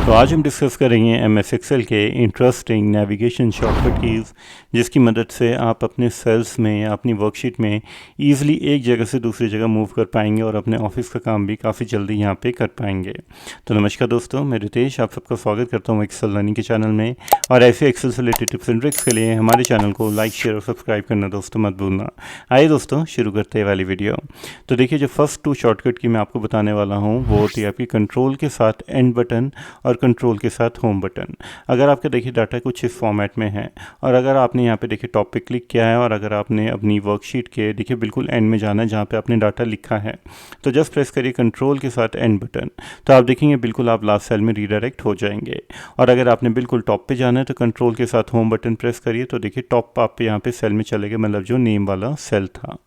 तो आज हम डिस्कस करेंगे एमएस एक्सेल के इंटरेस्टिंग नेविगेशन शॉर्टकट कीज़, जिसकी मदद से आप अपने सेल्स में या अपनी वर्कशीट में ईजिली एक जगह से दूसरी जगह मूव कर पाएंगे और अपने ऑफिस का काम भी काफ़ी जल्दी यहाँ पे कर पाएंगे। तो नमस्कार दोस्तों, मैं रितेश आप सबका स्वागत करता हूँ एक्सेल लर्निंग के चैनल में। और ऐसे एक्सेल से रिलेटेड टिप्स एंड ट्रिक्स के लिए हमारे चैनल को लाइक, शेयर और सब्सक्राइब करना दोस्तों मत भूलना। आइए दोस्तों शुरू करते हैं वाली वीडियो। तो देखिए, जो फर्स्ट टू शॉर्टकट की मैं आपको बताने वाला हूँ वो होती है आपकी कंट्रोल के साथ एंड बटन और कंट्रोल के साथ होम बटन। अगर आपके देखिए डाटा कुछ इस फॉर्मेट में है और अगर आपने यहाँ पे देखिए टॉप पे क्लिक किया है और अगर आपने अपनी वर्कशीट के देखिए बिल्कुल एंड में जाना है जहाँ पे आपने डाटा लिखा है, तो जस्ट प्रेस करिए कंट्रोल के साथ एंड बटन। तो आप देखेंगे बिल्कुल आप लास्ट सेल में रीडायरेक्ट हो जाएंगे। और अगर आपने बिल्कुल टॉप पे जाना है तो कंट्रोल के साथ होम बटन प्रेस करिए, तो देखिए टॉप आप यहाँ पे सेल में चले गए, मतलब जो नेम वाला सेल था।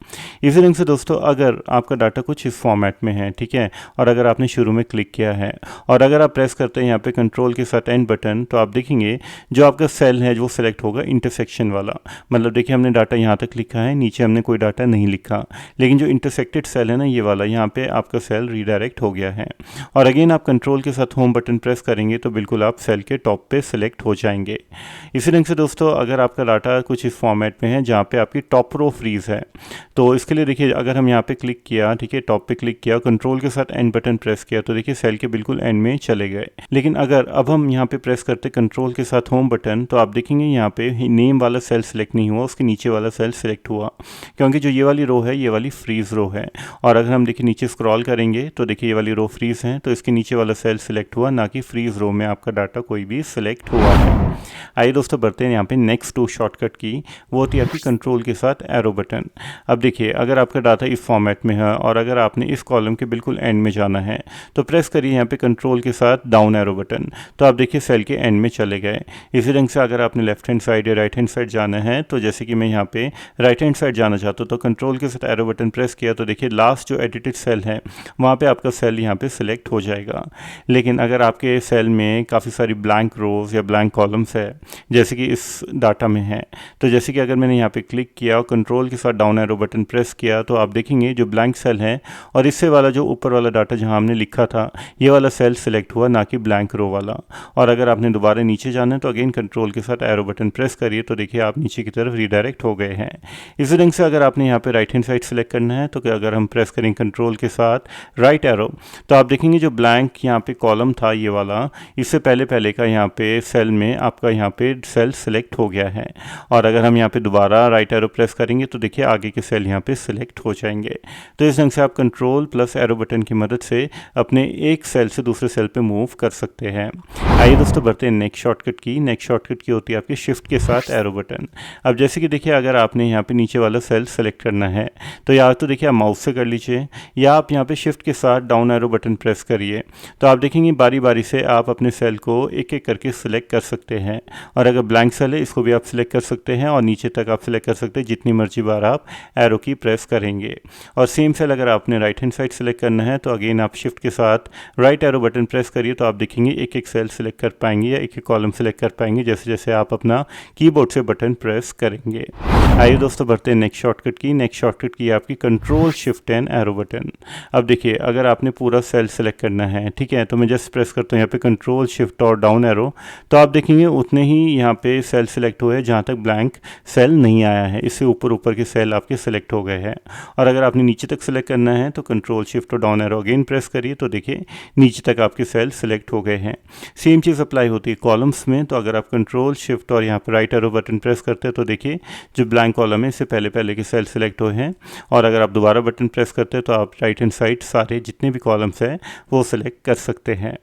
इसी ढंग से दोस्तों, अगर आपका डाटा कुछ इस फॉर्मेट में है, ठीक है, और अगर आपने शुरू में क्लिक किया है और अगर आप प्रेस करते हैं यहाँ पे कंट्रोल के साथ एंड बटन, तो आप देखेंगे जो आपका सेल है वो सिलेक्ट होगा इंटरसेक्शन वाला। मतलब देखिए हमने डाटा यहाँ तक लिखा है, नीचे हमने कोई डाटा नहीं लिखा, लेकिन जो इंटरसेक्टेड सेल है ना ये वाला, यहाँ पे आपका सेल रीडायरेक्ट हो गया है। और अगेन आप कंट्रोल के साथ होम बटन प्रेस करेंगे तो बिल्कुल आप सेल के टॉप पे सिलेक्ट हो जाएंगे। इसी ढंग से दोस्तों, अगर आपका डाटा कुछ इस फॉर्मेट में है जहाँ पे आपकी टॉप रो फ्रीज है, तो इसके लिए देखिए अगर हम यहाँ पे क्लिक किया, ठीक है, टॉप पे क्लिक किया, कंट्रोल के साथ एंड बटन प्रेस किया, तो देखिए सेल के बिल्कुल एंड में चले गए। लेकिन अगर अब हम यहाँ पे प्रेस करते कंट्रोल के साथ होम बटन, तो आप देखेंगे यहाँ पे नेम वाला सेल सिलेक्ट नहीं हुआ, उसके नीचे वाला सेल सिलेक्ट हुआ, क्योंकि जो ये वाली रो है ये वाली फ्रीज रो है। और अगर हम देखिए नीचे स्क्रॉल करेंगे तो देखिए ये वाली रो फ्रीज है, तो इसके नीचे वाला सेल सिलेक्ट हुआ, ना कि फ्रीज रो में आपका डाटा कोई भी सिलेक्ट हुआ है। आइए दोस्तों बढ़ते हैं यहाँ पे नेक्स्ट टू शॉर्टकट की, वो होती है आपकी कंट्रोल के साथ एरो बटन। अब देखिए अगर आपका डाटा इस फॉर्मेट में है और अगर आपने इस कॉलम के बिल्कुल एंड में जाना है, तो प्रेस करिए यहाँ पे कंट्रोल के साथ डाउन एरो बटन, तो आप देखिए सेल के एंड में चले गए। इसी ढंग से अगर आपने लेफ्ट हैंड साइड या राइट हैंड साइड जाना है, तो जैसे कि मैं यहाँ पे राइट हैंड साइड जाना चाहता हूँ, तो कंट्रोल के साथ एरो बटन प्रेस किया, तो देखिए लास्ट जो एडिटेड सेल है वहाँ पे आपका सेल यहाँ पे सिलेक्ट हो जाएगा। लेकिन अगर आपके सेल में काफ़ी सारी ब्लैंक रोज या ब्लैंक कॉलम्स है, जैसे कि इस डाटा में है, तो जैसे कि अगर मैंने यहाँ पे क्लिक किया और कंट्रोल के साथ डाउन एरो बटन प्रेस किया, तो आप देखेंगे जो ब्लैंक सेल है और इससे वाला जो ऊपर वाला डाटा जहाँ हमने लिखा था ये वाला सेल सिलेक्ट हुआ, ना कि ब्लैंक रो वाला। और अगर आपने दोबारा नीचे जाना है तो अगेन कंट्रोल के साथ एरो बटन प्रेस करिए, तो देखिए आप नीचे की तरफ रीडायरेक्ट हो गए हैं। इसी ढंग से अगर आपने यहाँ पे राइट हैंड साइड सेलेक्ट करना है, तो अगर हम प्रेस करें कंट्रोल के साथ राइट एरो, तो आप देखेंगे जो ब्लैंक यहाँ पे कॉलम था ये वाला, इससे पहले का यहाँ पे सेल में आपका यहाँ पे सेल सिलेक्ट हो गया है। और अगर हम यहाँ पे दोबारा राइट एरो प्रेस करेंगे तो देखिए आगे के सेल यहाँ पे सिलेक्ट हो जाएंगे। तो इस ढंग से आप कंट्रोल प्लस एरो बटन की मदद से अपने एक सेल से दूसरे सेल पे मूव कर सकते हैं। आइए दोस्तों बढ़ते हैं नेक्स्ट शॉर्टकट की। नेक्स्ट शॉर्टकट की होती है आपकी शिफ्ट के साथ एरो बटन। अब जैसे कि देखिए अगर आपने यहाँ पे नीचे वाला सेल सेलेक्ट करना है, तो या तो देखिए आप माउस से कर लीजिए या आप यहाँ पे शिफ्ट के साथ डाउन एरो बटन प्रेस करिए, तो आप देखेंगे बारी बारी से आप अपने सेल को एक एक करके सिलेक्ट कर सकते हैं। और अगर ब्लैंक सेल है इसको भी आप सिलेक्ट कर सकते हैं और नीचे तक आप सिलेक्ट कर सकते हैं, जितनी मर्जी बार आप एरो की प्रेस करेंगे। और सेम सेल अगर आपने राइट हैंड साइड सेलेक्ट करना है, तो अगेन आप शिफ्ट के साथ राइट एरो बटन प्रेस करिए, तो आप देखेंगे एक एक सेल सिलेक्ट कर पाएंगे या एक एक कॉलम सिलेक्ट कर पाएंगे, जैसे जैसे आप अपना कीबोर्ड से बटन प्रेस करेंगे। आइए दोस्तों बढ़ते हैं नेक्स्ट शॉर्टकट की। नेक्स्ट शॉर्टकट की है आपकी control shift and arrow button. अब देखिए अगर आपने पूरा सेल सेलेक्ट करना है, ठीक है, तो मैं जस्ट प्रेस करता हूँ यहाँ पे कंट्रोल शिफ्ट और डाउन एरो, तो आप देखेंगे उतने ही यहाँ पे सेल सिलेक्ट हुए जहाँ तक ब्लैंक सेल नहीं आया है, इससे ऊपर ऊपर के सेल आपके सिलेक्ट हो गए हैं। और अगर आपने नीचे तक सिलेक्ट करना है तो कंट्रोल शिफ्ट और डाउन एरो अगेन प्रेस करिए, तो देखिए नीचे तक आपके सेल सिलेक्ट हो गए हैं। सेम चीज़ अप्लाई होती है कॉलम्स में, तो अगर आप कंट्रोल शिफ्ट और यहाँ पर राइट एरो बटन प्रेस करते हैं, तो देखिए जो ब्लैंक कॉलम है इससे पहले के सेल सिलेक्ट हुए हैं। और अगर आप दोबारा बटन प्रेस करते हैं तो आप राइट हैंड साइड सारे जितने भी कॉलम्स हैं वो सिलेक्ट कर सकते हैं।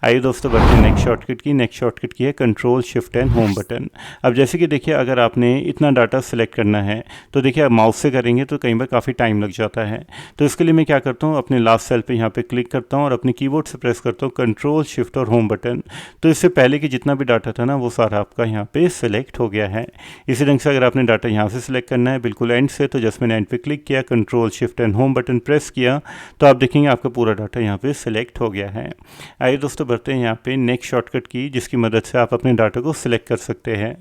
आइए दोस्तों बढ़ते हैं नेक्स्ट शॉर्टकट की। नेक्स्ट शॉर्टकट की है control shift and home button. अब जैसे कि देखिए अगर आपने इतना डाटा सेलेक्ट करना है, तो देखिए आप माउस से करेंगे तो कई बार काफ़ी टाइम लग जाता है। तो इसके लिए मैं क्या करता हूँ, अपने लास्ट सेल पे यहाँ पे क्लिक करता हूँ और अपने कीबोर्ड से प्रेस करता हूँ कंट्रोल शिफ्ट और होम बटन, तो इससे पहले कि जितना भी डाटा था ना वो सारा आपका यहाँ पे सिलेक्ट हो गया है। इसी ढंग से अगर आपने डाटा यहाँ से सिलेक्ट करना है बिल्कुल एंड से, तो जस्ट मैंने एंड पे क्लिक किया, control shift and home button press किया, तो आप देखेंगे आपका पूरा डाटा यहाँ पे सिलेक्ट हो गया है। आइए दोस्तों बढ़ते हैं यहाँ पे नेक्स्ट शॉर्टकट की, जिसकी मदद से आप अपने डाटा को सिलेक्ट कर सकते हैं।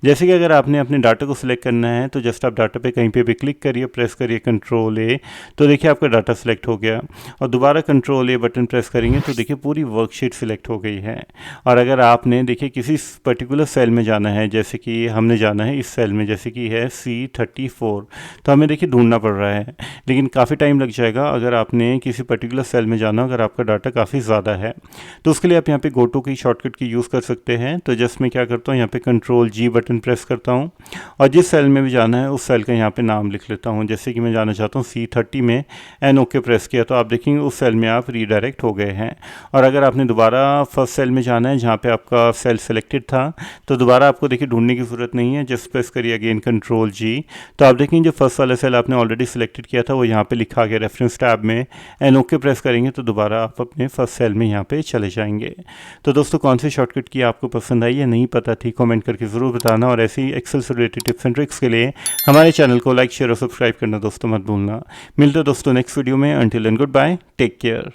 जैसे कि अगर आपने अपने डाटा को सिलेक्ट करना है, तो जस्ट आप डाटा पे कहीं पे भी क्लिक करिए, प्रेस करिए कंट्रोल ए, तो देखिए आपका डाटा सिलेक्ट हो गया। और दोबारा कंट्रोल ए बटन प्रेस करेंगे तो देखिए पूरी वर्कशीट सिलेक्ट हो गई है। और अगर आपने देखिए किसी पर्टिकुलर सेल में जाना है, जैसे कि हमने जाना है इस सेल में, जैसे कि है C34, तो हमें देखिए ढूंढना पड़ रहा है, लेकिन काफ़ी टाइम लग जाएगा अगर आपने किसी पर्टिकुलर सेल में जाना, अगर आपका डाटा काफ़ी ज़्यादा है। तो उसके लिए आप यहाँ पे गो टू की शॉर्टकट की यूज़ कर सकते हैं। तो जस्ट मैं क्या करता हूँ, यहाँ पे Ctrl+G बटन प्रेस करता हूँ और जिस सेल में भी जाना है उस सेल का यहाँ पे नाम लिख लेता हूँ। जैसे कि मैं जाना चाहता हूँ C30 में, एन ओके प्रेस किया तो आप देखेंगे उस सेल में आप रीडायरेक्ट हो गए हैं। और अगर आपने दोबारा फर्स्ट सेल में जाना है जहाँ पे आपका सेल सेलेक्टेड था, तो दोबारा आपको देखिए ढूंढने की ज़रूरत नहीं है। जस्ट प्रेस करिए अगेन Ctrl+G, तो आप देखेंगे जो फर्स्ट वाला सेल आपने ऑलरेडी सिलेक्टेड किया था वो यहाँ पे लिखा गया रेफरेंस टैब में। एन ओके प्रेस करेंगे तो दोबारा आप अपने फर्स्ट सेल में यहाँ पे चले जाएंगे। तो दोस्तों कौन सी शॉर्टकट की आपको पसंद आई या नहीं पता थी, कमेंट करके ज़रूर बताना। और ऐसी एक्सेल से रिलेटेड टिप्स एंड ट्रिक्स के लिए हमारे चैनल को लाइक शेयर और सब्सक्राइब करना दोस्तों मत भूलना। मिलते हैं दोस्तों नेक्स्ट वीडियो में। Until and good bye, take care.